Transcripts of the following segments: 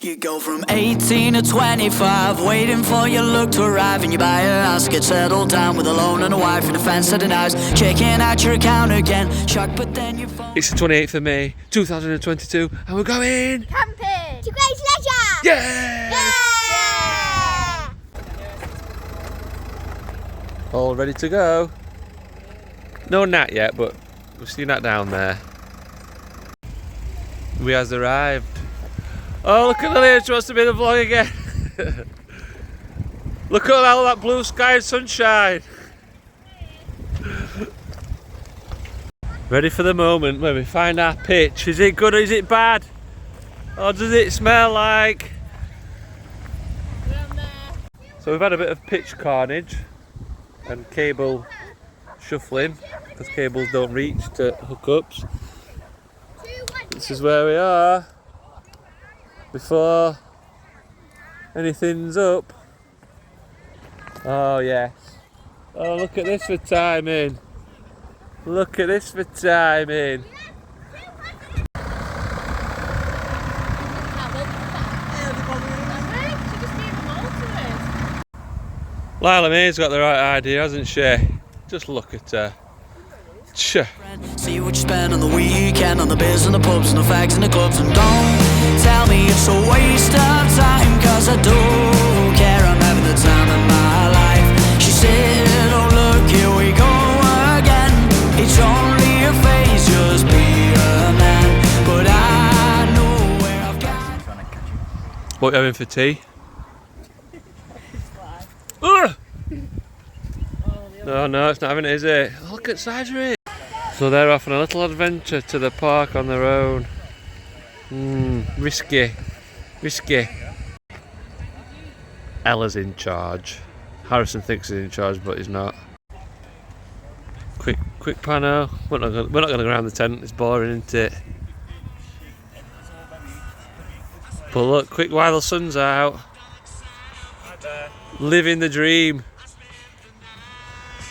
You go from 18 to 25, waiting for your look to arrive, and you buy a house, get settled down with a loan and a wife and a fence and a house, checking out your account again, shocked, but then you phone. It's the 28th of May 2022 and we're going camping to Grange Leisure. Yeah! Yeah! All ready to go. No Nat yet, but we've seen Nat down there. We has arrived. Oh, look at Lily, she wants to be in the vlog again. Look at all that blue sky and sunshine. Ready for the moment where we find our pitch. Is it good or is it bad? Or does it smell like? So we've had a bit of pitch carnage and cable shuffling because cables don't reach to hookups. This is where we are before anything's up. Oh yes. Oh, look at this for timing. Look at this for timing. Lila May's got the right idea, hasn't she? Just look at her. See what you spend on the weekend, on the beers and the pubs and the fags and the clubs, and don't tell me it's a waste of time, cause I do care, I'm having the time of my life. She said, oh look, here we go again, it's only a phase, just be a man, but I know where I've got. What are you having for tea? Oh no, it's not having it, is it? Look at size of it. So they're off on a little adventure to the park on their own. Risky. Risky. Ella's in charge. Harrison thinks he's in charge, but he's not. Quick pano. We're not going to go around the tent, it's boring, isn't it? But look, quick while the sun's out. Living the dream.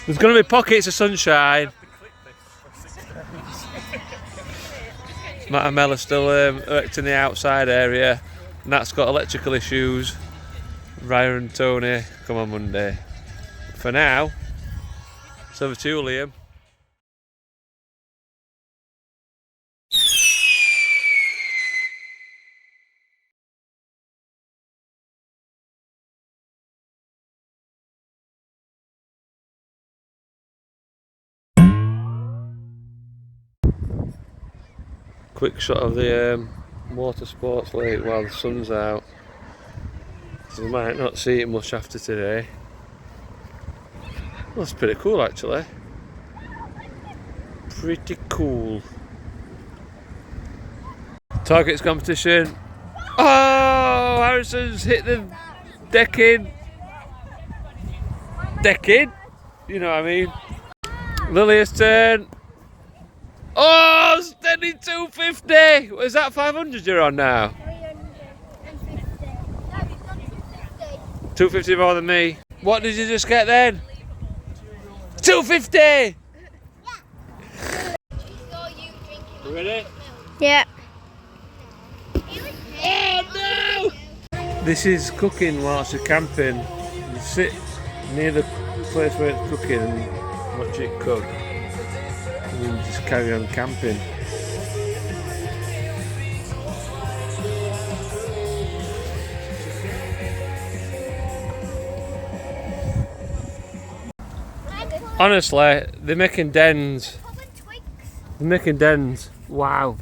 There's going to be pockets of sunshine. Matt and Mel are still erecting the outside area, and that's got electrical issues. Ryan and Tony come on Monday. For now, it's over to you, Liam. Quick shot of the water sports lake while the sun's out. So we might not see it much after today. Well, that's pretty cool actually. Pretty cool. Targets competition. Oh, Harrison's hit the decking. Decking? You know what I mean. Lily's turn. Oh, steady 250! Is that 500 you're on now? 350. No, it's not 250. 250 more than me. What did you just get then? 250! Yeah! You ready? Yeah. Oh no! This is cooking whilst you're camping. You sit near the place where it's cooking and watch it cook. And then just carry on camping. Honestly, they're making dens. They're making dens. Wow.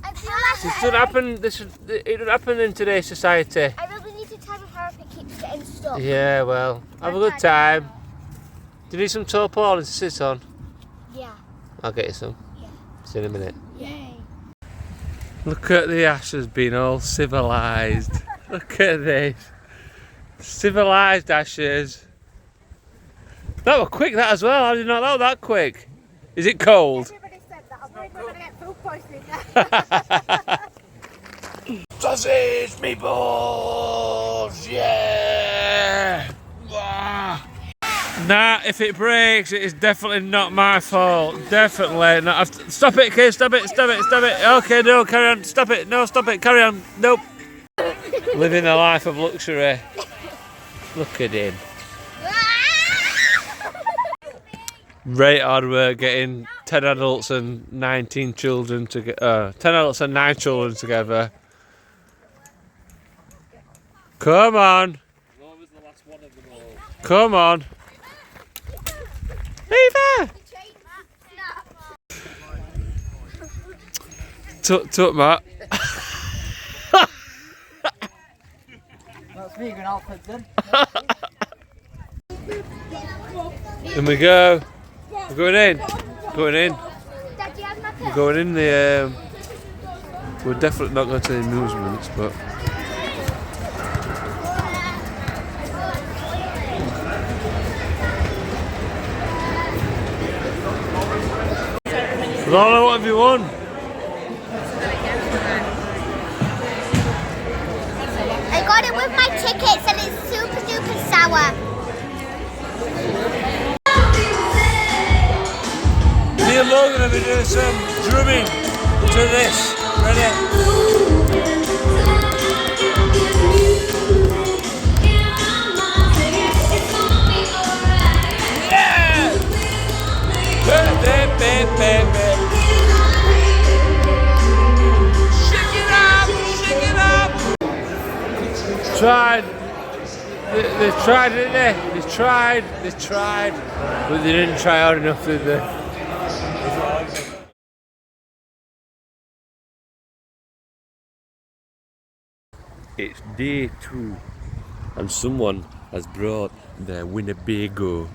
This doesn't happen. It doesn't happen in today's society. I really need to time of how it keeps getting stuck. Yeah, well, have a good time. Do you need some tarpaulin to sit on? Yeah. I'll get you some. Yeah. See you in a minute. Yay. Look at the ashes being all civilised. Look at this. Civilised ashes. That was quick, that as well. How did you know that was that quick? Is it cold? Everybody said that. I'm worried we're going to get food poisoning now. Sausage meatballs! Yeah! Nah, if it breaks, it is definitely not my fault. Definitely not. Stop it, kid. Stop it. Okay, no, carry on. Stop it. No, stop it. Carry on. Nope. Living a life of luxury. Look at him. Great hard work getting 10 adults and 19 children together. 10 adults and 9 children together. Come on. Come on. Eva! Tut, Matt. That's me going Alfred then. In we go. We're going in. Going in. We're going in the. We're definitely not going to the amusements, but. Lola, what have you won? I got it with my tickets and it's super duper sour. Me and Logan have been doing some drumming to this. Ready? Yeah! Shake it up! Shake it up! Tried. They tried, didn't they? They tried. But they didn't try hard enough, did they? It's day 2 and someone has brought their Winnebago.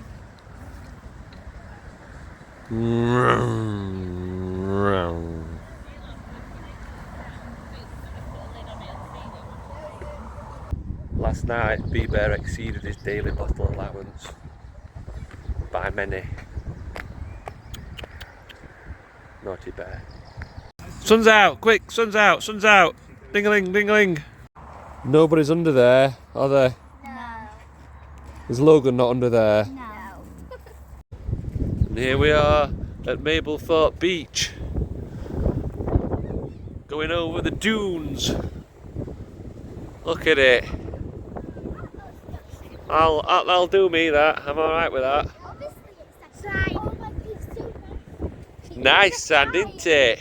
Last night, B-Bear exceeded his daily bottle allowance by many. Naughty bear. Sun's out, quick, sun's out, sun's out. Ding-a-ling, ding-a-ling. Nobody's under there, are they? No. Is Logan not under there? No. And here we are at Mablethorpe Beach. Going over the dunes. Look at it. I'll do me that. I'm alright with that. Nice sand, isn't it?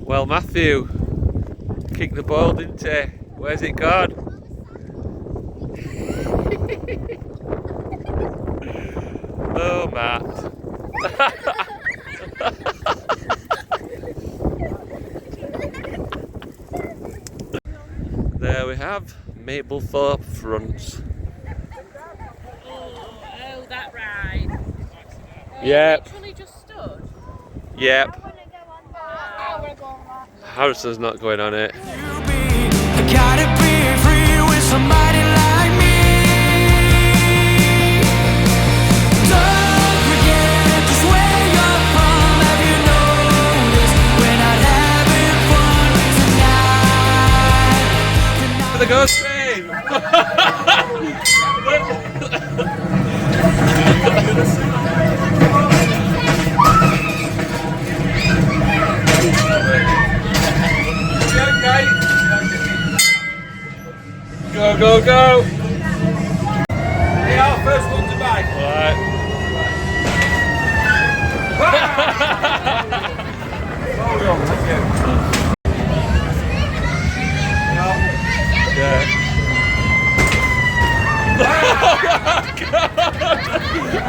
Well, Matthew kicked the ball, didn't he? Where's it gone? Oh, Matt. There we have Mablethorpe fronts. Oh, that ride. Yep. Literally just stood. Yep. I wanna go on that. Harrison's not going on it. I gotta be free with somebody like me. Don't forget just where you're from. Have you noticed we're not having fun tonight? For the ghost train! Go, go, go! Hey, our first one to buy. Right. Hold on, thank you. Yeah.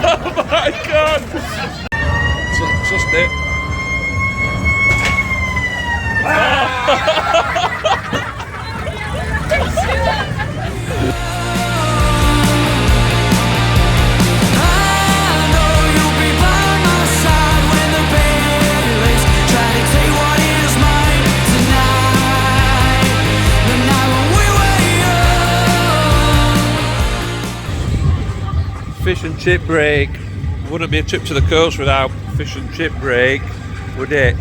Oh my god! Just it. Fish and chip break. Wouldn't be a trip to the coast without fish and chip break, would it?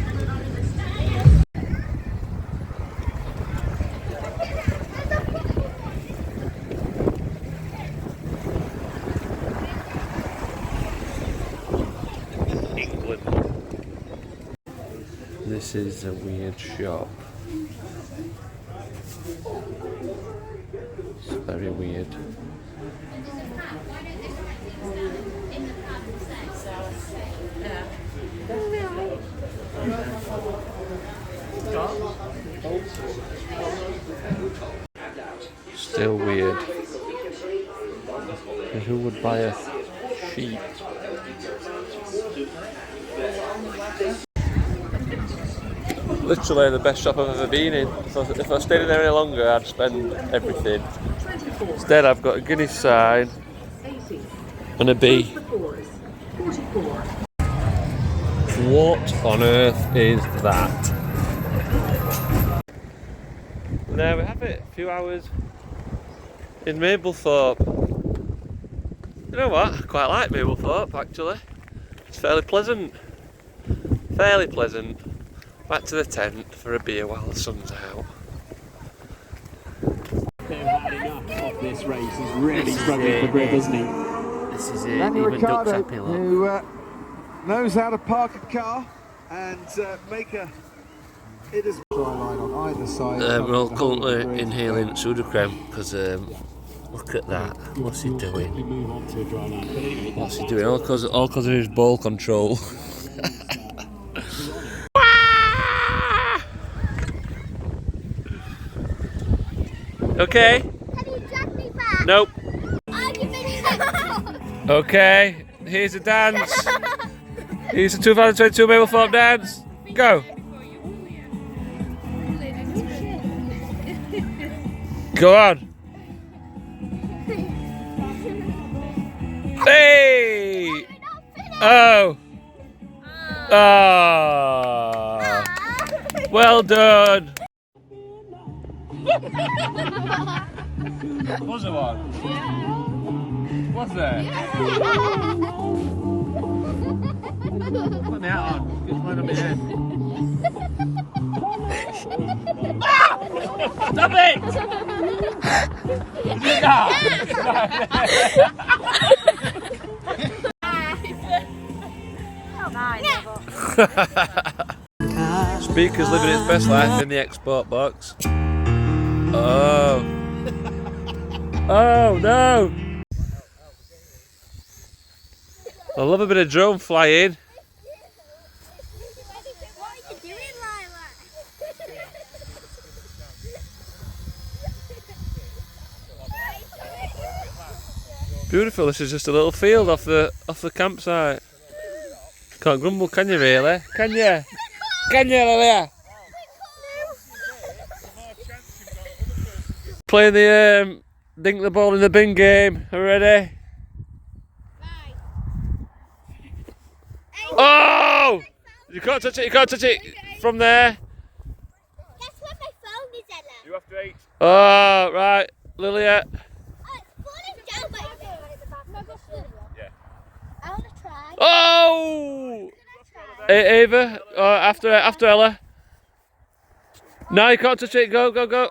England. This is a weird shop. Very weird. Still weird. And who would buy a sheep? Literally the best shop I've ever been in. If I stayed in there any longer, I'd spend everything. Instead, I've got a Guinness sign and a bee. What on earth is that? And there we have it. A few hours in Mablethorpe. You know what? I quite like Mablethorpe actually. It's fairly pleasant. Fairly pleasant. Back to the tent for a beer while the sun's out. They've had enough of this race. He's really struggling for grip, isn't he? This is it. Daniel Even Duck's Ricciardo, happy, look. who knows how to park a car and make a... It is dry line on either side. We're all currently inhaling Sudocrem because look at that. What's he doing? We move on to a dry line. But anyway, What's he doing? All because of his ball control. Okay. Can you drag me back? Nope. Are you being Okay. Here's a dance. Here's the 2022 Mablethorpe dance. Go. Go on. Hey. Oh. Oh. Well done. Was there one? Was there? Put me out on. Just one of my head. Stop it! Speaker's living its best life in the export box. Oh. Oh no! I love a bit of drone flying. What are you doing, Lila? Beautiful. This is just a little field off the campsite. Can't grumble, can you? Really? Can you? Can you, Lilia? Playing the dink the ball in the bin game. Are we ready? Oh! You can't touch it. You can't touch it from there. Guess where my phone is, Ella? You have to eat. Oh, right, Lilia. Oh, it's falling down, but Yeah. I want to try. Oh! Can I try? Ava, after Ella. No, you can't touch it. Go, go, go.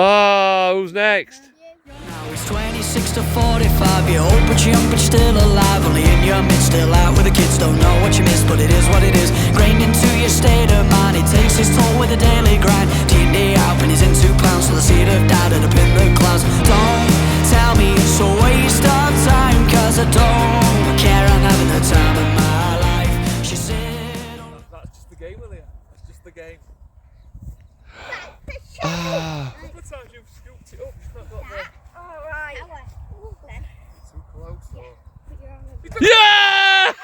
Oh, who's next? Now it's 26 to 45, you're old but young but still alive. Only in your midst, still out with the kids, don't know what you miss, but it is what it is. Grained into your state of mind, it takes its toll with a daily grind. D&D out and he's in 2 pounds, so the seed of doubt and up in the clouds. Don't tell me it's a waste of time, cause I don't care, I'm having the time of my life. She said... That's just the game, William. That's just the game. Ah. A couple of times you've scooped it up, just not got there. Oh, right. Too close, or... Yes!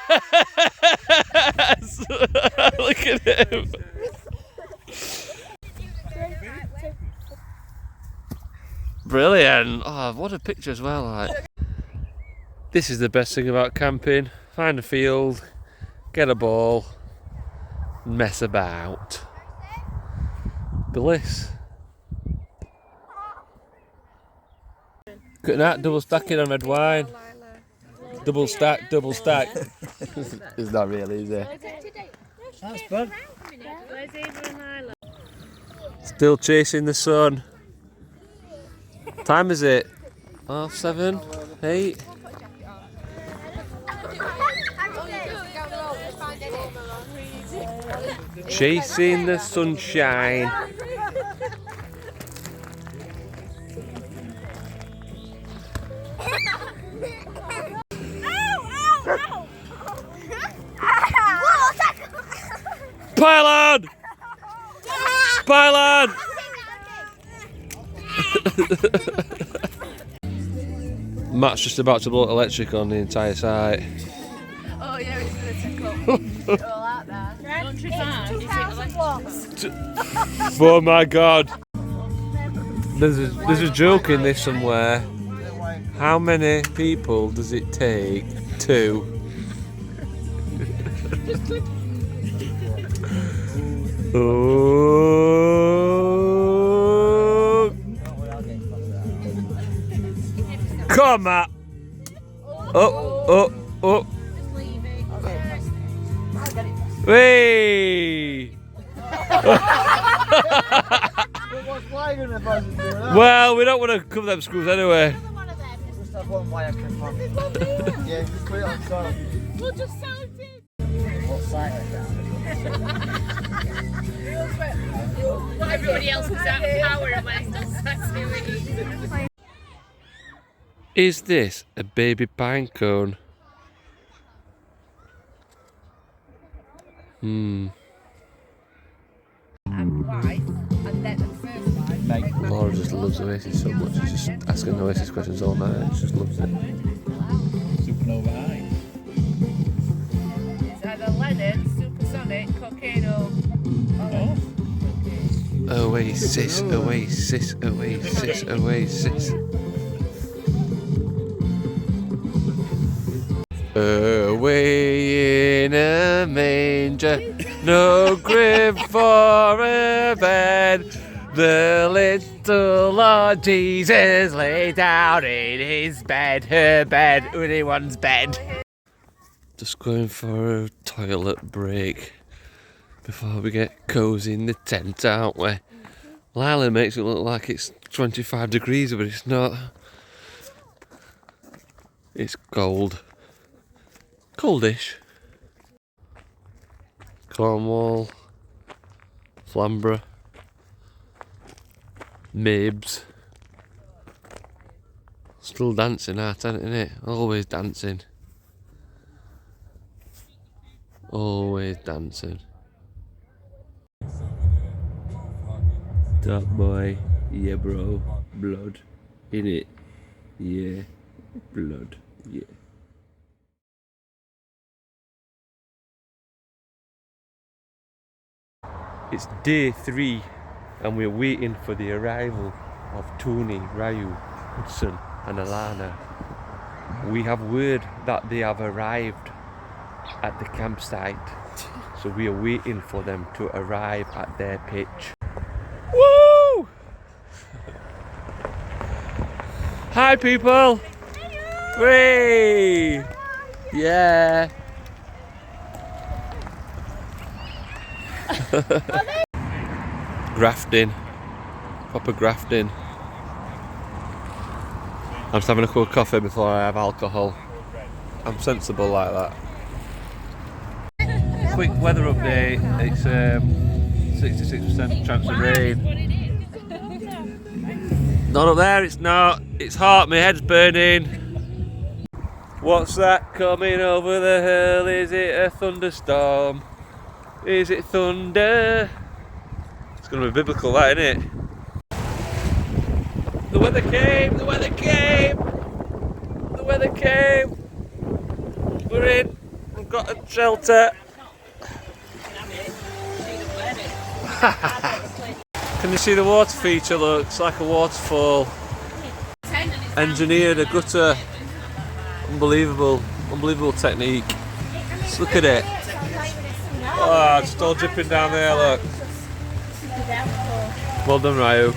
Look at him. Brilliant. Oh, what a picture as well. Like. This is the best thing about camping. Find a field, get a ball, mess about. Bliss. Look at that, double stacking on red wine. Double stack, double stack. It's not really, is it? That's fun. Where's Ava and Lila? Still chasing the sun. Time is it? 7:30, 8. Chasing the sunshine. Pylon! Pylon! Matt's just about to blow electric on the entire site. Oh yeah, it's gonna tick up. All out there. Don't trip out. Is it electric? Oh my god. There's a joke in this somewhere. How many people does it take to... Oh. Come on. Oh. Hey. Well, we don't want to cover them screws anyway. Just have one wire clip on. Yeah, just put it on top. We'll just sound it. What side is that? Not everybody else was out of power and when it's done activity. Is this a baby pine cone? Laura just loves Oasis so much. She's just asking Oasis questions all night. She just loves it. Supernova High. It's either Leonard, Supersonic, Cocaine or... Oasis, Oasis, Oasis, Oasis. Away in a manger, no crib for a bed. The little Lord Jesus lay down in his bed, her bed, anyone's bed. Just going for a toilet break before we get cosy in the tent, aren't we? Lila makes it look like it's 25 degrees, but it's not. It's cold. Coldish. Cornwall, Flamborough, Mabes. Still dancing our tent, innit? Always dancing. Always dancing. Top boy, yeah bro, blood, innit? Yeah, blood, yeah. It's day 3 and we're waiting for the arrival of Tony, Ryu, Hudson and Alana. We have word that they have arrived at the campsite, so we are waiting for them to arrive at their pitch. Woo! Hi people! Hey! Yeah! Grafting, proper grafting. I'm just having a cup of coffee before I have alcohol. I'm sensible like that. Quick weather update, it's 66% chance of rain. Not up there, it's not. It's hot, my head's burning. What's that coming over the hill? Is it a thunderstorm? Is it thunder? It's going to be biblical, that, isn't it? The weather came! The weather came! The weather came! We're in. We've got a shelter. Can you see the water feature? Look, it's like a waterfall. Engineered a gutter. Unbelievable. Unbelievable technique. Just look at it. Oh, it's all dripping down there, look. Well done, Ryu.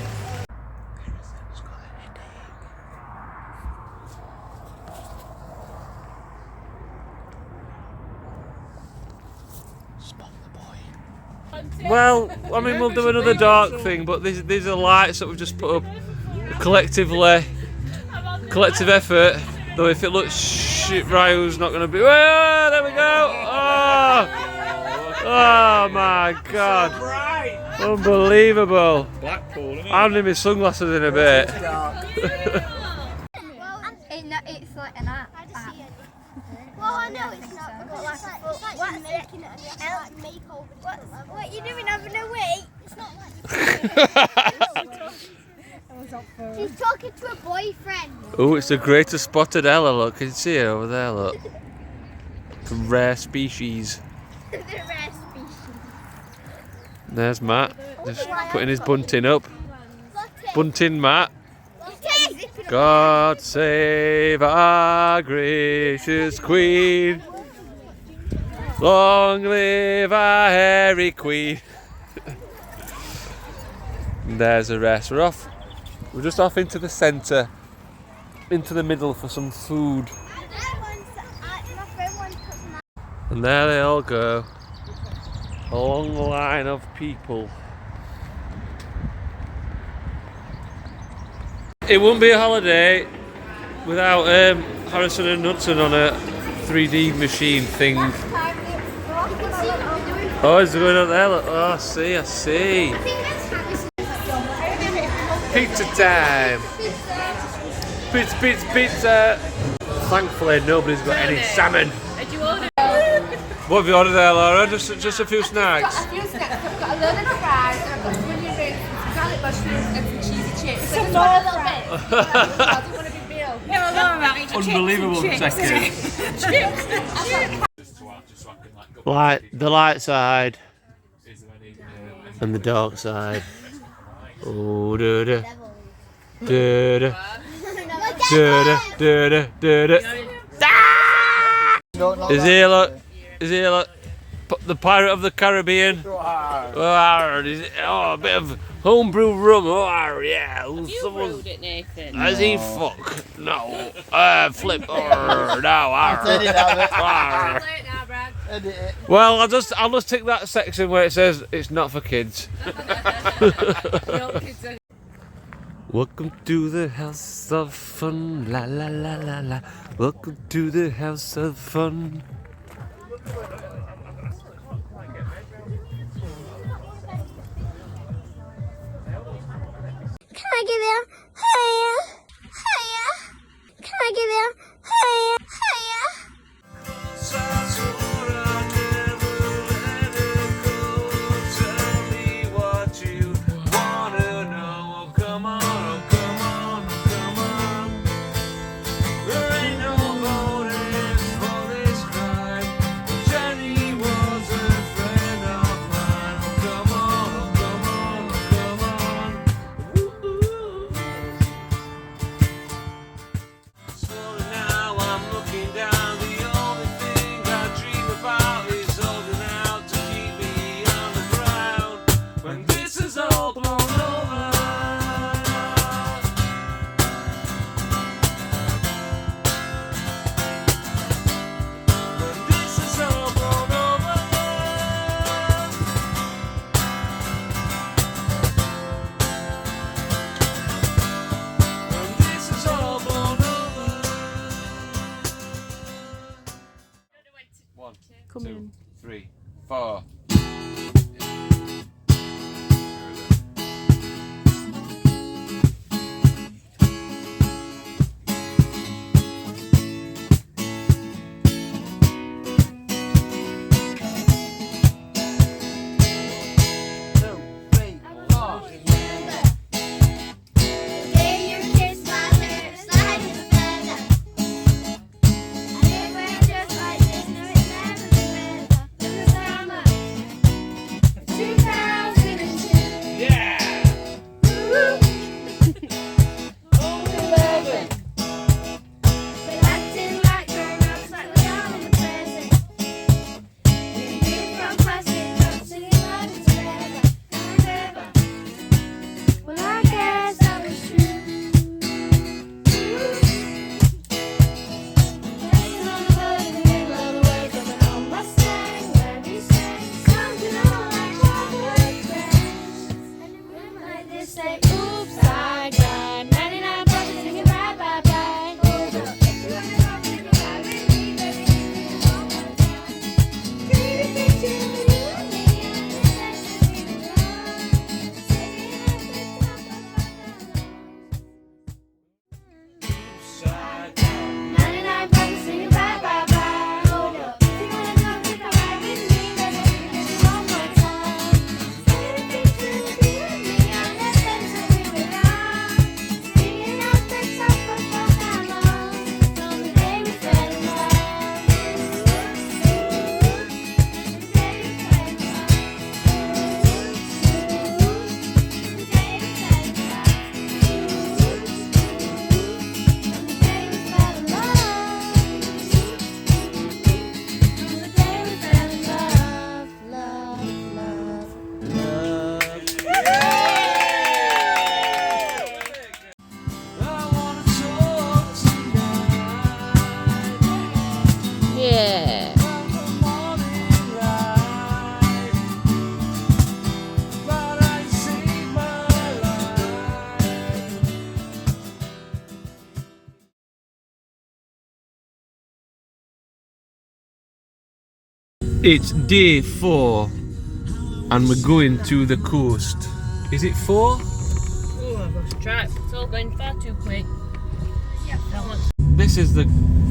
Well, I mean, we'll do another dark thing, but these are lights that we've just put up collective effort. Though if it looks shit, Ryu's not going to be. Oh, there we go! Oh! Oh my god. Unbelievable. Blackpool, isn't it? I'm in my sunglasses in a bit. It's like an art. Well, I know it's not. What's making it a makeover? What you doing having a wee? It's not like. She's talking to a boyfriend. Oh, it's the greatest spotted Ella, look. Can you see her over there, look? It's a rare species. The rare species. There's Matt, just putting his bunting up. Bunting Matt. God save our gracious Queen. Long live our hairy Queen. And there's the rest. We're off. We're just off into the centre, into the middle for some food. And there they all go. A long line of people. It wouldn't be a holiday without Harrison and Knudsen on a 3D machine thing. Oh, is it going up there? Look. Oh, I see. Pizza time. Pizza. Thankfully, nobody's got any salmon. Did you order? What have you ordered there, Laura? Just a few snacks. A few snacks. I've got a load of fries and I've got some onion rings, some garlic mushrooms and some cheesy chips. So I just want a little bit. I don't want to be real. No, Unbelievable second. The light side and the dark side. Oh, da-da. Da-da. Da-da. Da-da. Da-da. Is he look? The Pirate of the Caribbean? Oh, a bit of homebrew rum. Oh, yeah. You brewed it, Nathan. Has he fuck? No. Flip. No. Edit out of it. Late now, Brad. Edit it. Well, I'll just take that section where it says it's not for kids. No kids are. Welcome to the house of fun. La la la la la. Welcome to the house of fun. Can I give you hiya? Can I give you hiya? Come in. 3, 4. It's day 4 and we're going to the coast. Is it 4? Oh, I've lost track. It's all going far too quick. This is the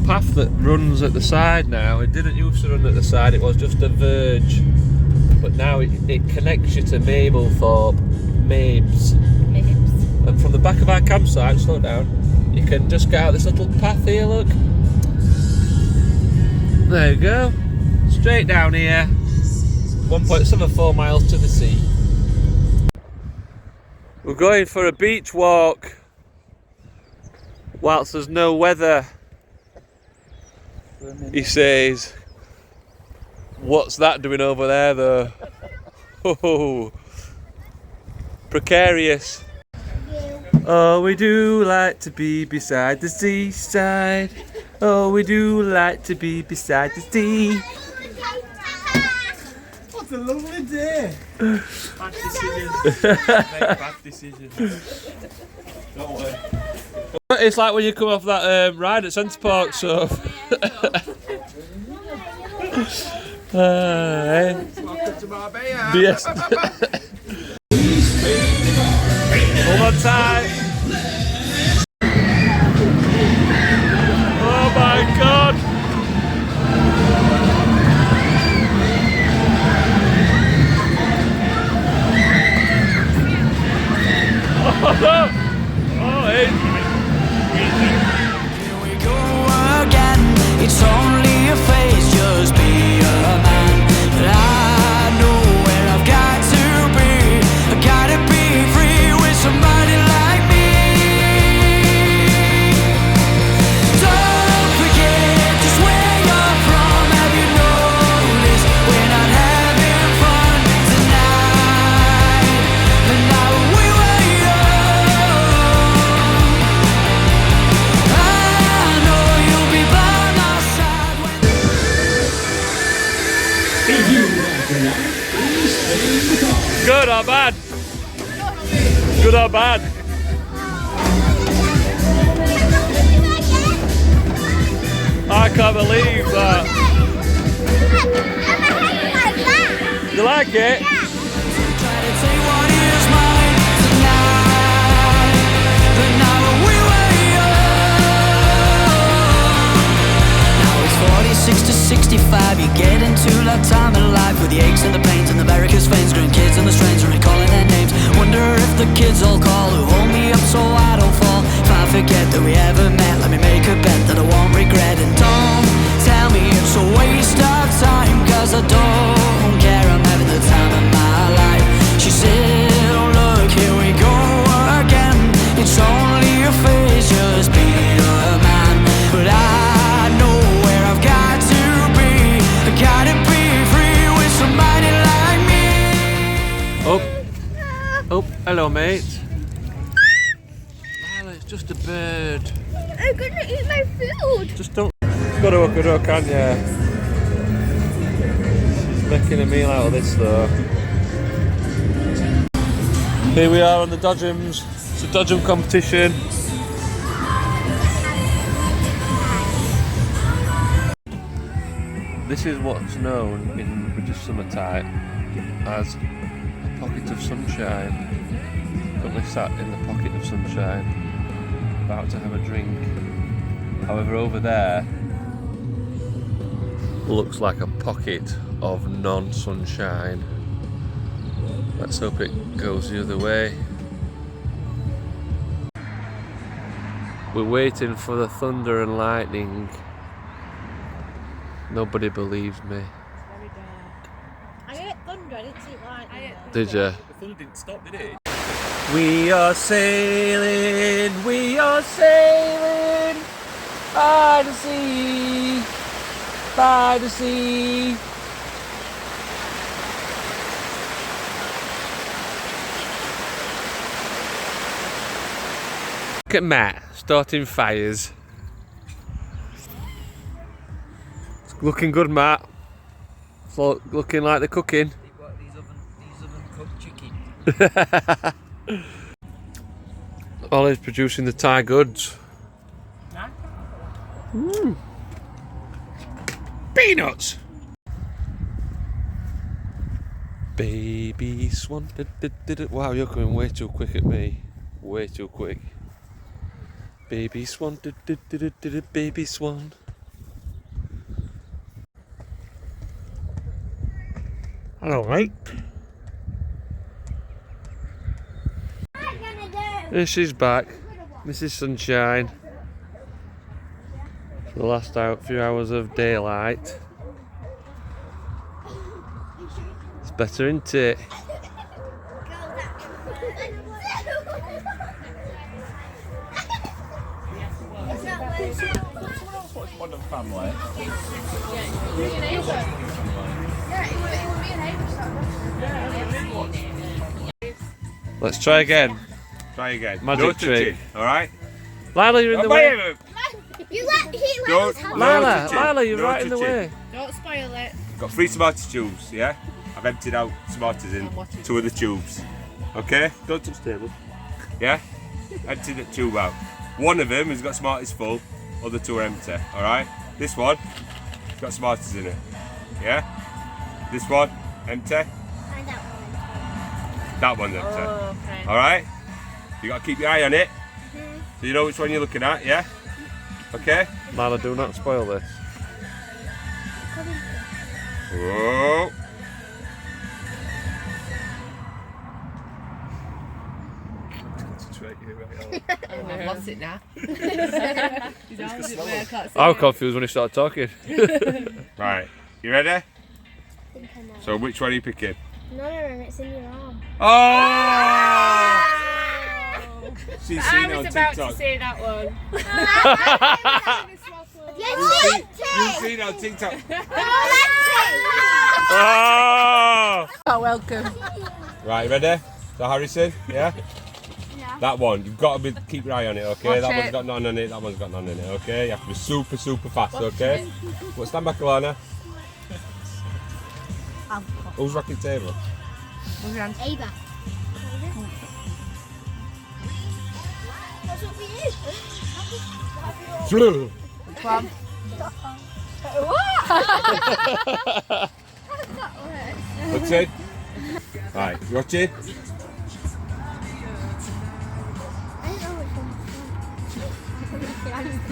path that runs at the side now. It didn't used to run at the side, it was just a verge. But now it connects you to Mablethorpe, Mabes. And from the back of our campsite, slow down, you can just get out this little path here, look. There you go. Straight down here. 1.74 miles to the sea. We're going for a beach walk whilst there's no weather. He says, what's that doing over there though? Oh, precarious. Oh, we do like to be beside the seaside. Oh, we do like to be beside the sea. What a lovely day. Bad decisions. Make bad decisions. Don't worry. It's like when you come off that ride at Centre Park, so. Welcome to Marbella. Yes. Hold on tight. Oh my God. Oh no. Oh, hey. Here we go again. It's only a phase, just be a man. But I know where I've got to be. I gotta be free with somebody like me. Don't forget just where you're from. Have you noticed we're not having fun tonight? And now we were young. I know you'll be by my side when Good or bad? Good or bad? I can't believe that. You like it? try to take what is mine tonight. But now we were young. Now it's 46 to 65. You get into that time of life with the aches and the pains and the varicose veins, grandkids and the strains are recalling their names. Wonder if the kids all call who hold me up so I don't fall. If I forget that we ever met, let me make a bet that I won't regret. And don't tell me it's a waste of time, cause I don't care, I'm having the time of my life. She said, oh look, here we go again. It's only a phase, just be a man. But I know where I've got to be. I gotta be free with somebody like me. Oh, hello mate. Lila, it's just a bird. I'm gonna eat my food. Just don't. Got to hook her up, can't you? She's making a meal out of this though. Here we are on the Dodgems. It's a Dodgem competition. This is what's known in British summertime as a pocket of sunshine. Currently sat in the pocket of sunshine, about to have a drink. However, over there looks like a pocket of non-sunshine. Let's hope it goes the other way. We're waiting for the thunder and lightning. Nobody believes me. I ate thunder, I didn't see lightning. Did you? The thunder didn't stop, did it? We are sailing by the sea, by the sea. Look at Matt starting fires. It's looking good, Matt. It's looking like they're cooking. They've got these oven cooked chicken. Ollie's producing the Thai goods. Peanuts! Baby swan. Wow, you're coming way too quick at me. Way too quick. Baby swan. Baby swan. Hello, mate. Here she's back. Mrs. Sunshine. The last few hours of daylight. It's better, isn't it? Modern family. Let's try again. Try again. Magic no trick. Alright? Lila, you're in the way. You let Lila, you're right in the way. Don't spoil it. Got 3 tomato tubes, yeah? I've emptied out tomatoes in 2 of the tubes. Okay? Don't touch the table. Yeah? Emptied the tube out. One of them has got Smarties full, other 2 are empty, alright? This one, it's got Smarties in it. Yeah? This one, empty. That one's empty. Oh, okay. Alright? You gotta keep your eye on it. So you know which one you're looking at, yeah? Okay? Lila, do not spoil this. Whoa. I've lost it now. I'm confused when he started talking. Right, you ready? So which one are you picking? None of them, it's in your arm. Oh! She's seen it on about TikTok. to say that one. You've seen it on TikTok. Oh! Oh, welcome. Right, you ready? So Harrison, yeah? That one, you've got to keep your eye on it, okay? Watch that it. one's got none on it, that one's got none in it, okay? You have to be super, super fast, okay? Well, stand back, Alana. Who's rocking table? Ava. One. What's it? Right, you watch it? I don't know which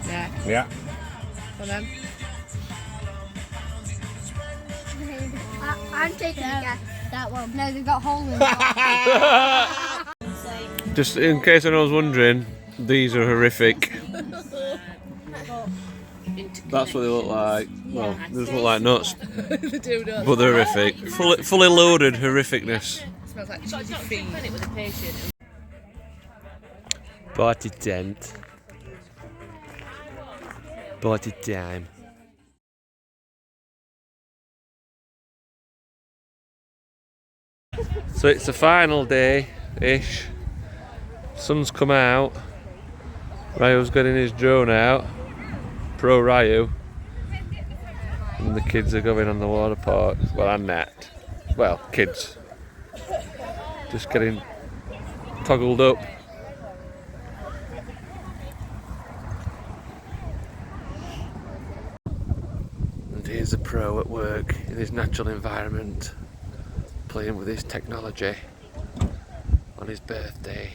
Yeah. Yeah. Come on. I'm taking that one. No, they've got holes in it. Just in case anyone's wondering, these are horrific. That's what they look like. Well, they just look like nuts, They do, don't but they're horrific. Fully loaded horrificness. It smells like cheesy feet. It with a patient. Party tent. Party time. So it's the final day-ish. Sun's come out. Ryu's getting his drone out. Pro Ryu. And the kids are going on the water park. Well, and Nat. Well, kids. Just getting toggled up. And here's the pro at work in his natural environment, playing with his technology on his birthday.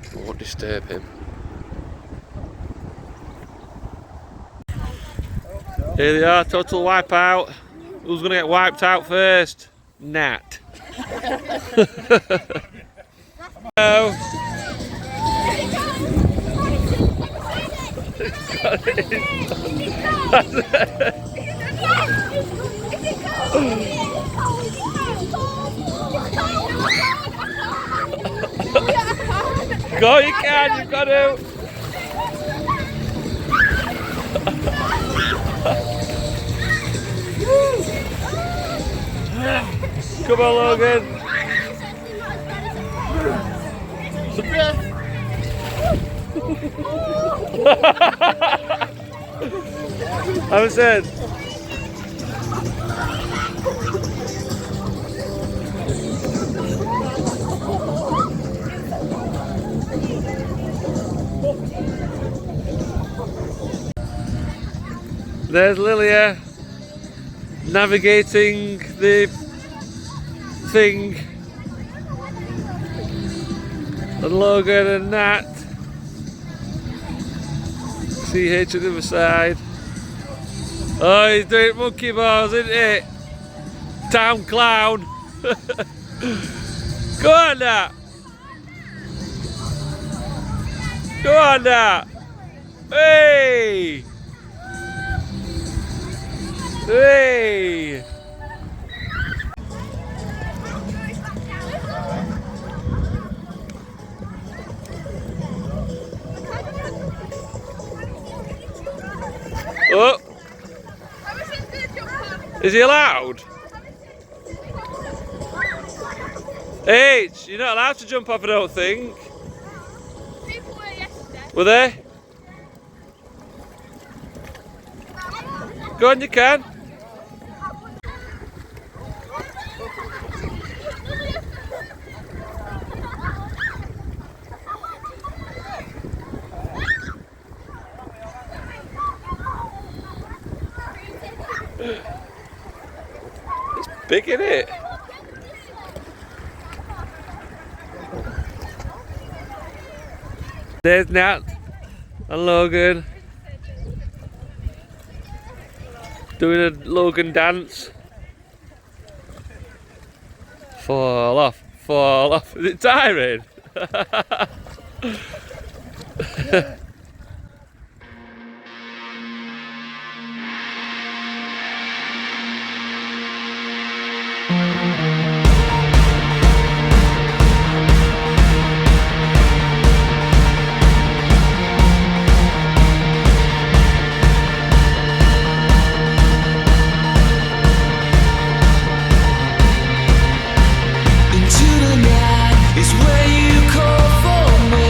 It won't disturb him. Here they are, total wipeout. Who's going to get wiped out first? Nat. Hello. Go, you can, you've got to. Come on, Logan. I was said. There's Lilia navigating the thing. And Logan and Nat. CH at the other side. Oh, he's doing monkey bars, isn't it? Town clown. Go on, Nat. Go on, Nat. Hey! Hey! Oh! Is he allowed? H, you're not allowed to jump off, I don't think. People were yesterday. Were they? Go on, you can. It's big, isn't it? There's Nat and Logan doing a Logan dance. Fall off, fall off. Is it tiring? Into the night is where you call for me.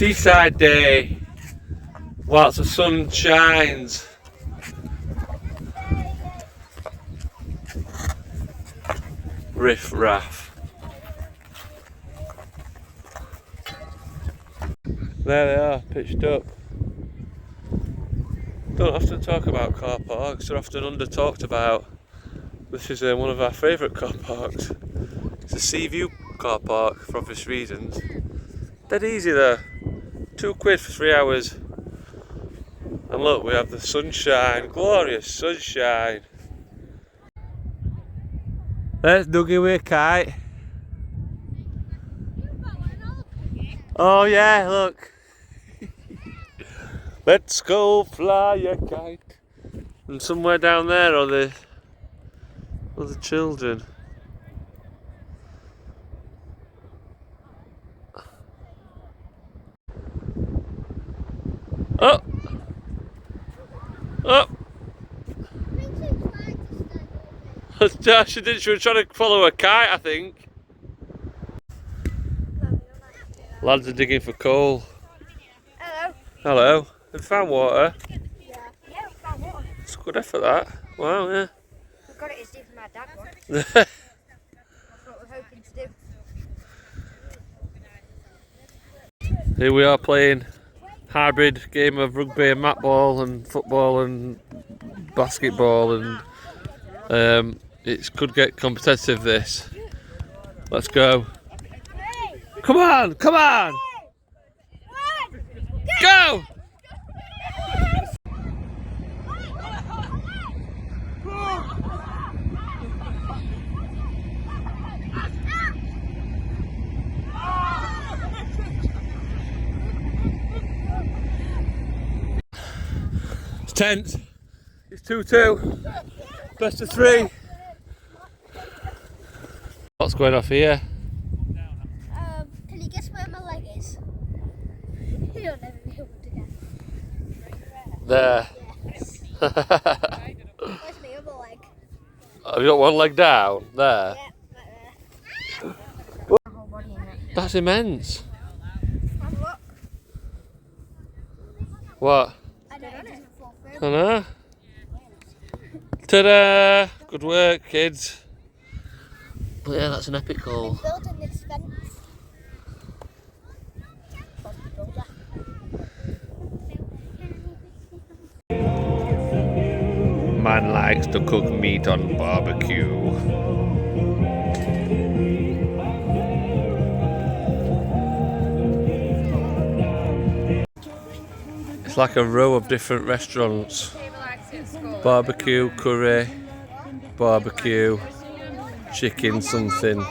Seaside day, whilst the sun shines. Riff raff. There they are, pitched up. Don't often talk about car parks, they're often under talked about. This is one of our favourite car parks. It's a sea view car park for obvious reasons. Dead easy there. £2 for 3 hours. And look, we have the sunshine, glorious sunshine. There's Dougie with a kite. Oh yeah, look. Let's go fly a kite. And somewhere down there are the children. Oh! Oh! She did. She was trying to follow a kite, I think. Lads are digging for coal. Hello. Hello. Have you found water? Yeah, we found water. It's a good effort, that. Wow, yeah. We got it as deep as my dad was. That's what we're hoping to do. Here we are playing hybrid game of rugby and mat ball and football and basketball, and it could get competitive, this. Let's go. Come on, come on! Go! It's tense. It's 2-2. Best of 3. What's going off here? Can you guess where my leg is? You'll never be able to guess. There. Where's my other leg? Have you got one leg down? There. Yeah, right there. My whole body in it. That's immense. Have a look. What? I don't know. It doesn't fall through. I know. Ta-da! Good work, kids. But yeah, that's an epic goal. Building this fence. Man likes to cook meat on barbecue. It's like a row of different restaurants. Barbecue, curry, barbecue, chicken something.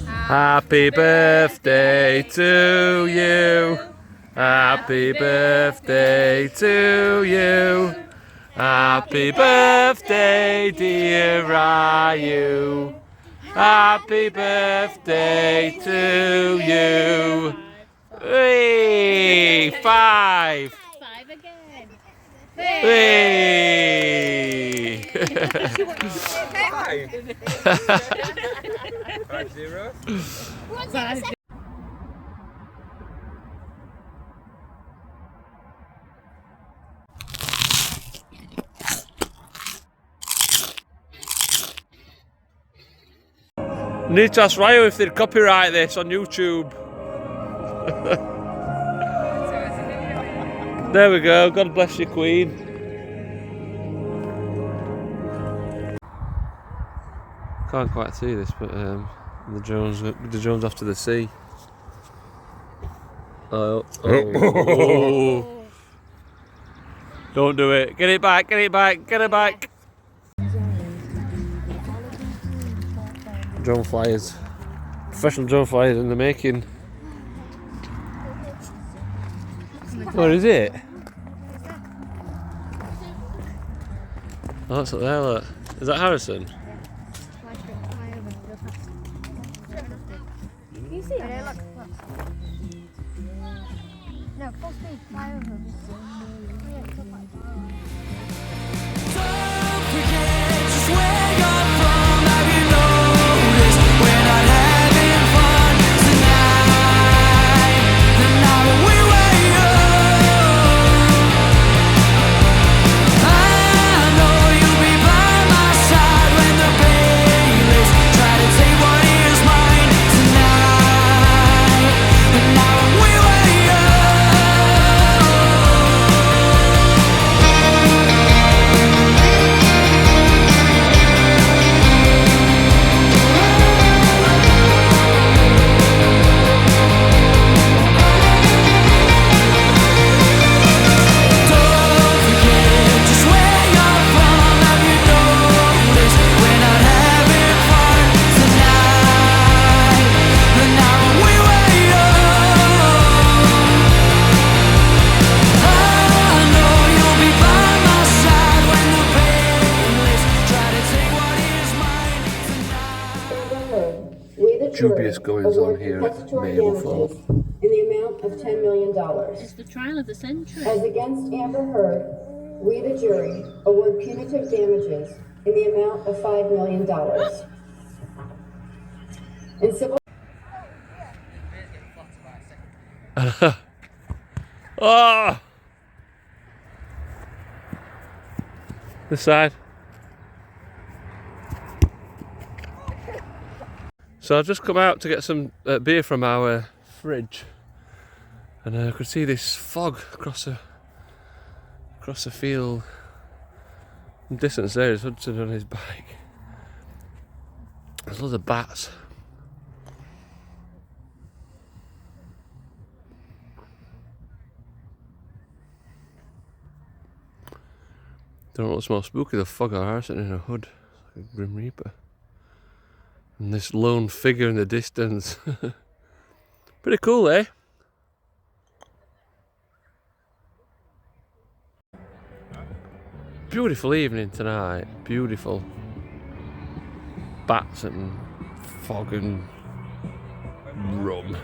Happy birthday to you. Happy birthday to you. Happy birthday, dear Ryu. Happy birthday to you. Hey, 5. 5 again. Hey. 5-0. Need to ask Ryo if they'd copyright this on YouTube. There we go. God bless you, Queen. Can't quite see this, but the drone's off to the sea. Oh. Don't do it. Get it back, get it back, get it back. Drone flyers. Professional drone flyers in the making. Where is it? Oh, that's up there, look. Is that Harrison? Can you see it? Look. No, full speed, fly over. Don't forget just where you're from. Have you known goings on here at Mablethorpe. In the amount of $10 million. It's the trial of the century. As against Amber Heard, we, the jury, award punitive damages in the amount of $5 million. In civil. Oh! This side. So I've just come out to get some beer from our fridge, and I could see this fog across the field. In the distance there is Hudson on his bike. There's loads of bats. Don't know what's more spooky, the fog or her sitting in a hood, like a Grim Reaper. And this lone figure in the distance. Pretty cool, eh? Beautiful evening tonight, beautiful. Bats and fog and rum.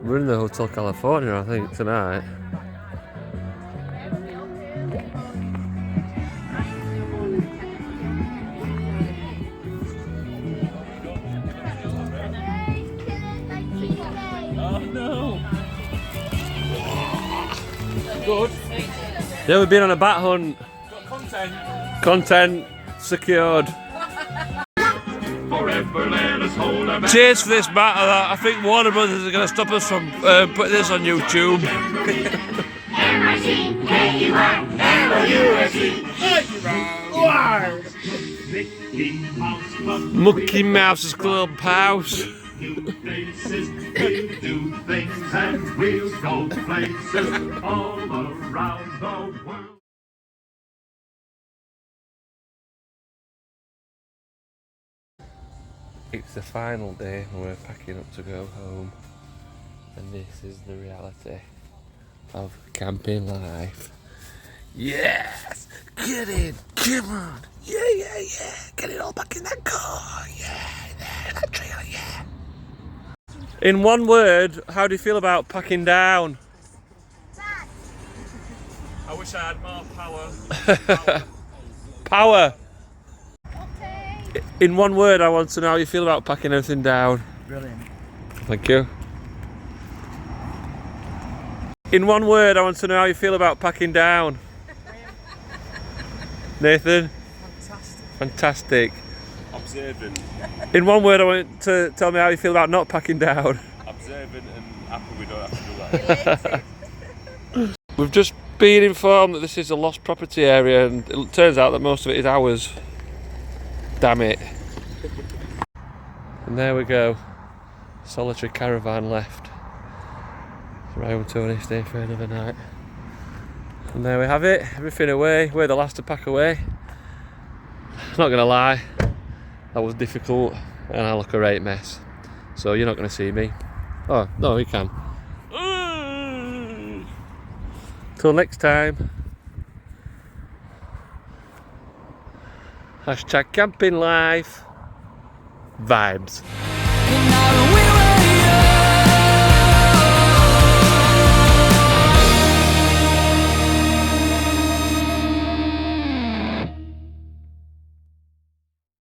We're in the Hotel California, I think, tonight. Good. Yeah, we've been on a bat hunt. Got content. Content secured. Forever let us hold our Cheers for this battle. I think Warner Brothers are going to stop us from putting this on YouTube. Monkey Mouse's Clubhouse. new faces, we'll do things and we'll go places all around the world. It's the final day and we're packing up to go home, and this is the reality of camping life. Yes! Get in! Come on! Yeah, yeah, yeah! Get it all back in that car! Yeah, there, that trailer, yeah! In one word, how do you feel about packing down? I wish I had more power. Power! In one word, I want to know how you feel about packing everything down. Brilliant. Thank you. In one word, I want to know how you feel about packing down. Nathan? Fantastic. Observant. In one word, I want to tell me how you feel about not packing down. Observant and happy we don't have to do that. We've just been informed that this is a lost property area, and it turns out that most of it is ours. Damn it. And there we go. Solitary caravan left. Round Tony, stay for another night. And there we have it. Everything away. We're the last to pack away. Not gonna lie, that was difficult, and I look a right mess. So you're not gonna see me. Oh, no, you can. Till next time. # camping life vibes. And I will